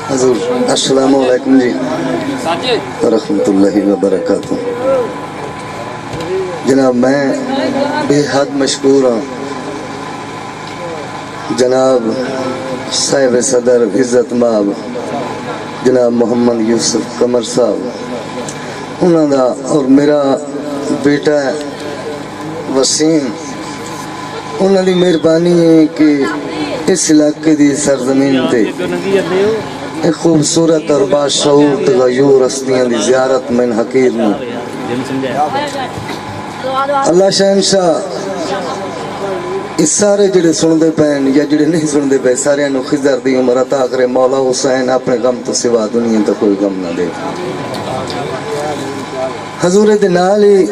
حضور السلام علیکم جی ورحمۃ اللہ وبرکاتہ۔ جناب میں بے حد مشکور ہوں جناب صاحب صدر عزت مآب جناب محمد یوسف قمر صاحب انہوں دا اور میرا بیٹا وسیم انہوں دی مہربانی ہے کہ اس علاقے دی سرزمین تے ایک خوبصورت اور باشعور غیور ہستیاں دی زیارت من حقیر میں اللہ شہنشاہ اس سارے جڑے سندے پین یا جڑے نہیں سندے پے سارے نو خضر دی عمر عطا کرے مولا حسین اپنے غم تو سوا دنیا تو کوئی غم نہ دے۔ حضور دے نال ہی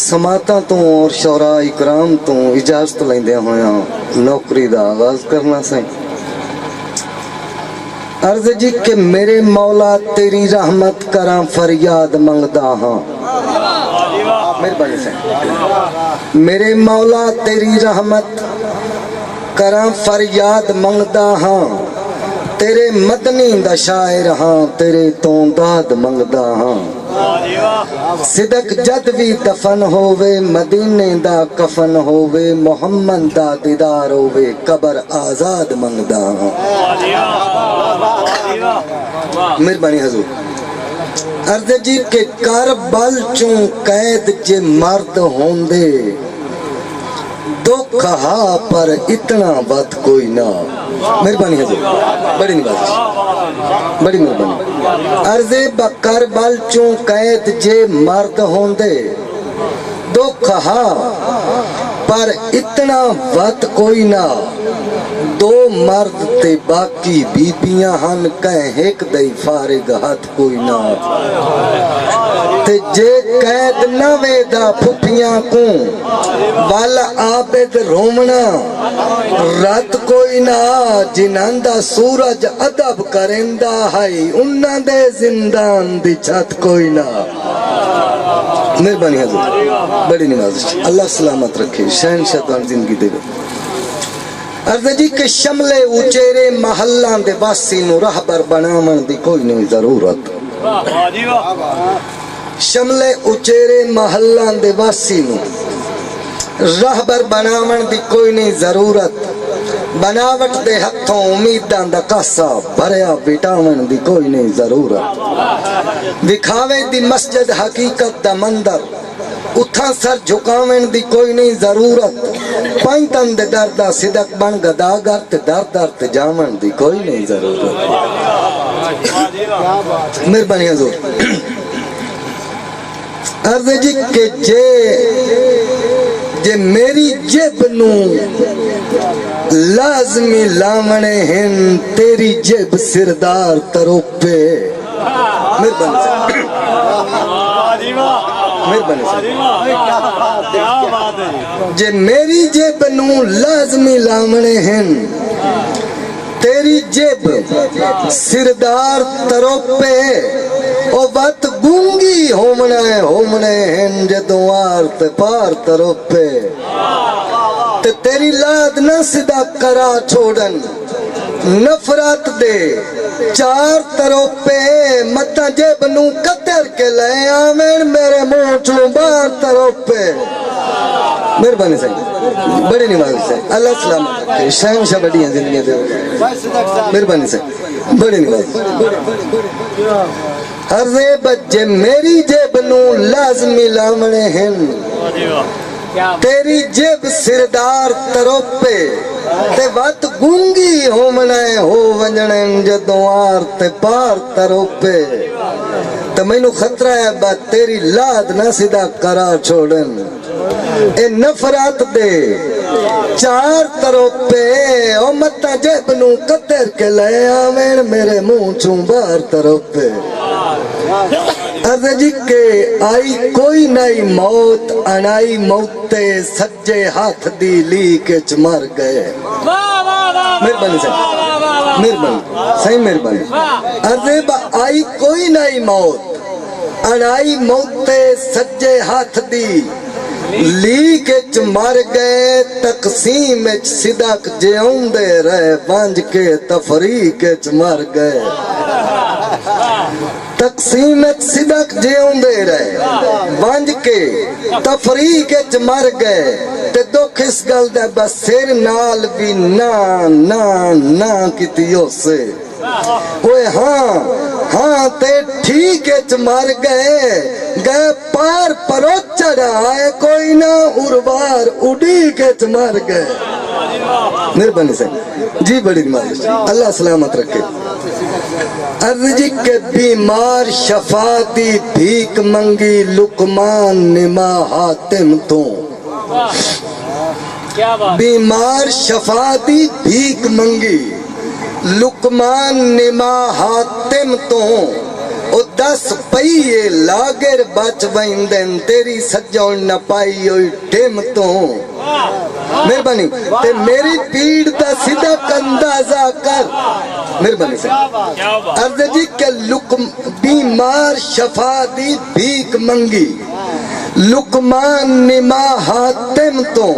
سماعتاں تو اور شعراء اکرام تو اجازت لیندے ہویا نوکری دا آغاز کرنا سی۔ عرض جی کہ میرے مولا تیری رحمت کراں فریاد منگدا ہاں، مہربانی سے میرے مولا تیری رحمت کراں فریاد منگدا ہاں، تیرے مدنی دا شاعر ہاں، تیرے تو داد منگدا ہاں۔ صدق جد بھی دفن ہووے مدینے دا کفن ہووے محمد دا دیدار ہووے قبر آزاد منگدا ہاں۔ مہربانی حضور۔ عرض جی کہ کربل چوں قید جے مرد ہوندے دکھ ہا پر اتنا بات کوئی نہ۔ مہربانی حضور، بڑی نواز، بڑی مہربانی۔ عرض کربل چوں قید جے مرد ہوندے دکھ ہا پر اتنا بات کوئی نہ، دو مرد تے باقی بیبیاں ہن کہیں ایک دئی فارغ ہاتھ کوئی نہ، تے جے قید نہ ویدا پھپیاں کو والا عابد رومنا رات کوئی نہ، جنہاں دا سورج ادب کرندہ ہے انہاں دے زندان دی چھت کوئی نہ۔ مہربانی حضور، بڑی نواز، اللہ سلامت رکھے، شہنشاہ تان زندگی دے گا۔ عرض جی کہ شمل اچیرے محلان دے باسی نو رہبر بنامن دی کوئی نہیں ضرورت، شمل اچیرے محلان دے باسی نو رہبر بنامن دی کوئی نہیں ضرورت، بناوٹ دے ہتھوں امیدان دا کاسا بھریا بٹاون دی کوئی نہیں ضرورت، دکھاوے دی مسجد حقیقت دا مندر اتھا سر جھکاویں دی کوئی نہیں ضرورت، پائنتن دے دردہ صدق بن گداگر تے دردہ تے جامن دی کوئی نہیں ضرورت۔ مہربانی حضور۔ عرض جی کہ جے میری جیب نو لازمی لامنے ہیں تیری جیب سردار تروپے۔ مہربانی سے مہربانی سے جے میری جیب نو لازمی لامنے ہیں تیری جیب سردار تروپے، او بات گونگی ہومنے ہیں جدوں آرت پار تروپے، تے تیری لاد نہ صدا کرا چھوڑن نفرت دے چار تروپے، متا جیب نو کتر کے لے آمین میرے منہ چوں بار تروپے۔ مہربانی سے بڑی نواز سے اللہ سلامت، شہنشاہ بڑی زندگیاں دے، مہربانی سے بڑی نواز۔ ہر زیب جے میری جیب نو لازمی لامنے ہیں تیری جیب سردار تروپے، تے وات گونگی ہومنے ہو ونجنن جدوں آر تے پار تروپے، تے مینوں خطرہ ہے بات تیری لاد نہ سیدھا کرا چھوڑن، اے نفرات دے چار تروپے، او متا جیب نو کتر کے لے آویں میرے منہ چوں بار تروپے۔ عرض جی کہ آئی کوئی نئی موت انائی موتے سجے ہاتھ دی لی کے چمر گئے۔ مہربانی سے مہربانی صحیح مہربانی۔ عرض آئی کوئی نئی موت انائی موتے سجے ہاتھ دی لی کے مر گئے تقسیم صدق جیوندے رہے بانج کے تفریق مر گئے تقسیم صدق جیوندے رہے بانج کے تفریق مر گئے تے دکھ اس گل دے بس سر نال بھی نا کتیوں سے اوے ہاں تے ٹھیک مر گئے پار پرو چڑھائے کوئی نہ اروار اڑی کے مر گئے مہربانی سے جی بڑی مالش اللہ سلامت رکھے عرض کے بیمار شفا دی بھیک منگی لقمان نما حاتم تو بیمار شفا دی بھیک منگی لقمان نما حاتم تو او 10 پئیے لاگر بچ ویندن تیری سجون نہ پائی ہوئی ٹیم تو مہربانی تے میری پیڑ دا صدق اندازہ کر مہربانی سے عرض جی کہ بیمار شفا دی بھیک منگی لقمان نما حاتم تو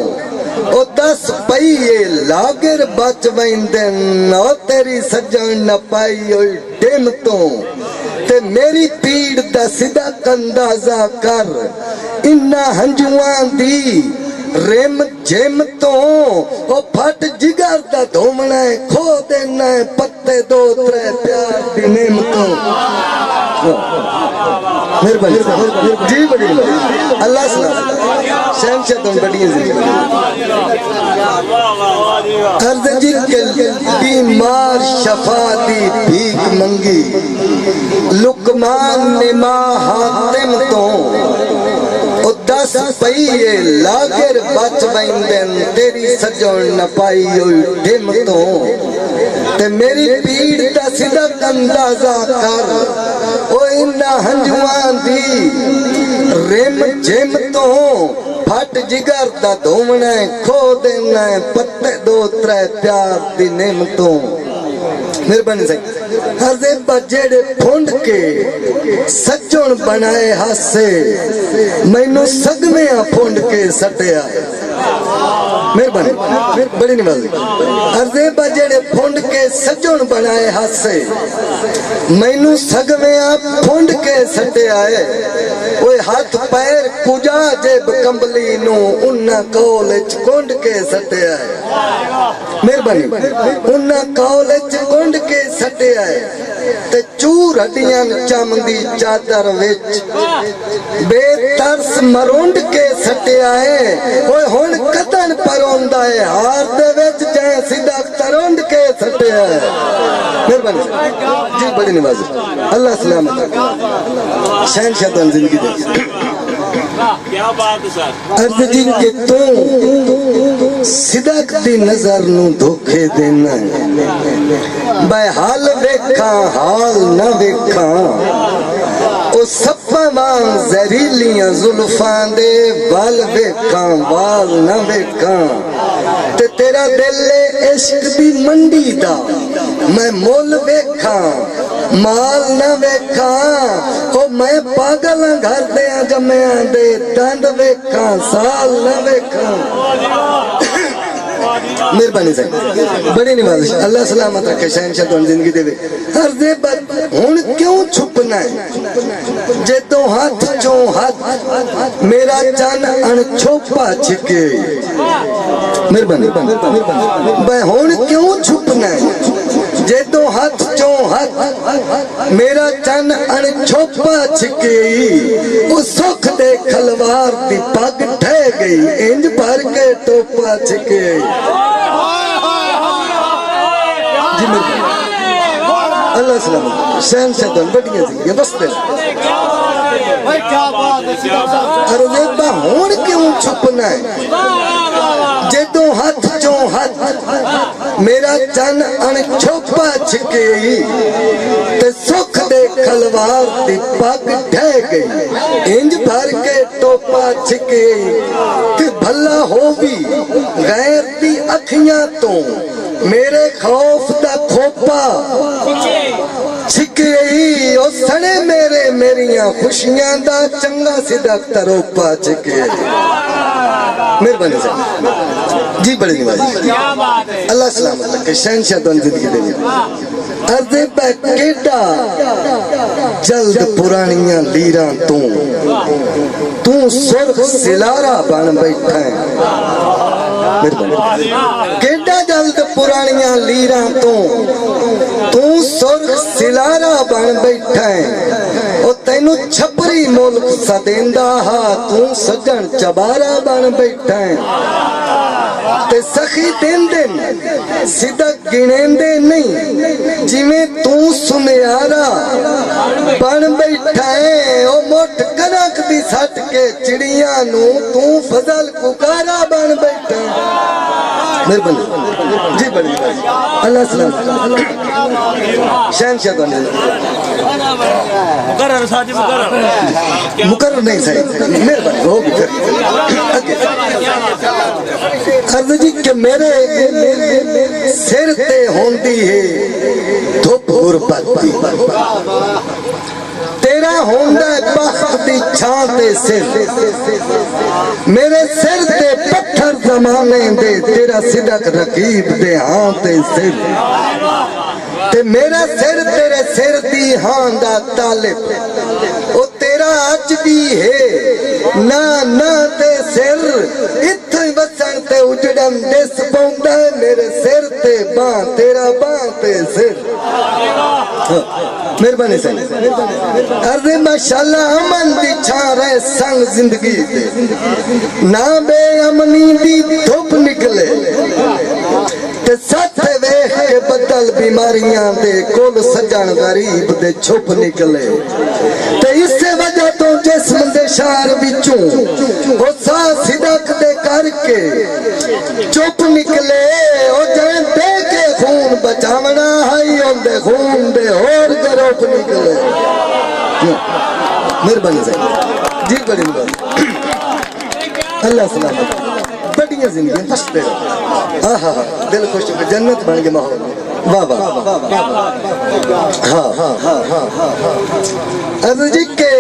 او 10 پئیے لاگر بچ ویندن او تیری سجن نہ پائی ہوئی ٹیم تو تے میری پیڑ دا صدق اندازہ کر انہا ہنجوان دی ریم جیم تو او پھٹ جگر دا دھومنا ہے کھو دینا ہے پتے دو ترے پیار دی نعمتوں مہربانی جی بڑی اللہ سلام شہنشاہ تم بڑی زندگی عرض جی کے بیمار شفا دی بھیک منگی لقمان نما حاتم تو او 10 پئیے لاگر بچ ویندن تیری سجون نہ پائی ہوئی ڈھم تو تے میری پیڑ دا صدق اندازہ کر او انہا ہنجوان دی ریم جیم تو پھٹ جگر دا دھومنا ہے کھو دینا ہے پتے دو ترے پیار دی نعمتوں مہربانی سے حضرت بجڑے پھونڈ کے سجون بنائے ہاسے مینو سگمیاں پھونڈ کے سٹے آئے مہربانی بڑی نوازی حضرت بجڑے پھونڈ کے سجون بنائے ہاسے مینو سگمیاں پھونڈ کے سٹے آئے وہ ہاتھ پیر کجا جب کمبلی نو انہا کولج کونڈ کے سٹے آئے مہربانی انہا کولج کونڈ کے سٹے آئے تے چور ہڈیاں چامندی چادر وچ بے ترس مرونڈ کے سٹے آئے وہ ہون قدن پروندہ ہے ہار دے وچ جائیں صدق ترونڈ کے سٹے آئے مہربانی جی بڑی نوازی اللہ سلامت رکھا شہنشاہ تن زندگی دے کیا بات ہے سر عرض جی کہ تو صدق دی نظر نو دھوکے دینا بے حال ویکھاں حال نہ ویکھاں او سپا وان زہریلیاں زلفان دے وال ویکھاں وال نہ ویکھاں تے تیرا دل عشق دی منڈی دا میں مول ویکھاں مال نہ ویکھاں او میں پاگل گھر دیاں جمعیاں دے دند ویکھاں سال نہ ویکھاں مہربانی سے بڑی نوازش اللہ سلامت رکھے شہنشاہ تو زندگی دے ہر دے بات ہون کیوں چھپنا ہے جے تو ہاتھ چوں ہاتھ میرا جان ان چھوپا چھکے مہربانی بے ہون کیوں چھپنا ہے جے تو ہاتھ چوں ہاتھ میرا چن ان چھوپا چھکئی او سکھ دے کھلوار دی پگ ٹھے گئی انج بھر کے ٹوپا چھکئی جی اللہ سلام شہن شہدن بڑھیا زندگی بس دے ارے با ہون کیوں چھپنا ہے جے دو ہاتھ چوں ہاتھ میرا چن ان چھوپا چھکئی تے سکھ دے کھلوار دی پگ ڈھے گئی انج بھر کے ٹوپا چھکئی کہ بھلا ہو بھی غیر دی اکھیاں تو میرے خوف دا کھوپا چھکئی او سڑے میریاں خوشیاں دا چنگا صدق تروپا چھکئی مہربانی صاحب جی بڑی نوازی کیا بات ہے اللہ سلامت رکھے شہنشاہ تو زندگی دے عرض پہ کیڈا جلد پرانیاں لیراں تو سرخ سلارا بن بیٹھا ہے کیڈا جلد پرانیاں لیراں تو سرخ سلارا بن بیٹھا ہے او تینو چھپری ملک سدیندا ہا تو سجن چبارا بن بیٹھا ہے تے سخی دین دین صدق گنین دے نہیں جویں تو سنیارا بن بیٹھا ہے او مٹھ کنک دی سٹ کے چڑیاں نو تو فضل پکارا بن بیٹھا ہے مہربانی جی بڑی اللہ سلام شہنشاہ تو مقرر ساتھ مقرر نہیں صحیح مہربانی ہو بھی پھر عرض جی کہ میرے سر تے ہوندی ہے دھوپ غربت دی تیرا ہوندا ہے بخت دی چھان تے سر میرے سر تے پتھر زمانے دے تیرا صدق رقیب دے ہاں تے سر تے میرا سر تیرے سر دی ہاں دا طالب او تیرا اج بھی ہے نا تے سر اتھو ہی بسن تے اجڑم دس پوندا ہے میرے سر تے باں تیرا باں تے سر مہربانی صحیح عرض ماشاءاللہ امن دی چھاں رہے سنگ زندگی دے نہ بے امنی دی دھوپ نکلے تے ساتھ ویخ کے بدل بیماریاں دے کول سجن غریب دے چھپ نکلے تے اس سے وجہ تو جسم دے شار بچوں او سا صدق دے کر کے چپ نکلے او جائیں دے کے خون بچاونا ہائی ان دے خون دے اور گروپ نکلے مہربانی صاحب جی بڑی مہربانی اللہ سلامت بڑیاں زندگیاں خوش دے آہا دل خوش ہو جنت بن کے ماحول واہ واہ ہاں عرض جی کے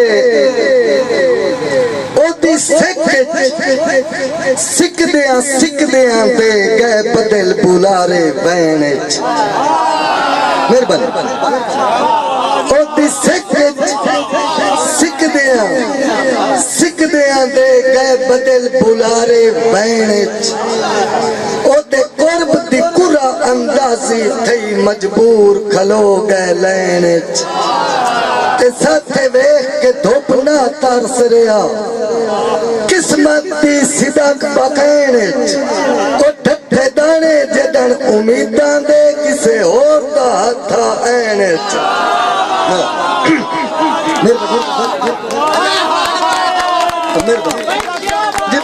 او دی سکھ دیاں تے گئے بدل بلارے بینچ مہربانی او دی سکھ دیاں تے گئے بدل بلارے بینچ او دے قرب دی قرا اندازی تھی مجبور کھلو گئے لینچ تے ساتھے ویخ کے دھوپ نہ ترس رہا قسمت دی صدق بقینچ او ٹھٹھے دانے جدن امیداں دے کسے اور دا ہتھا اینچ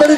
میرے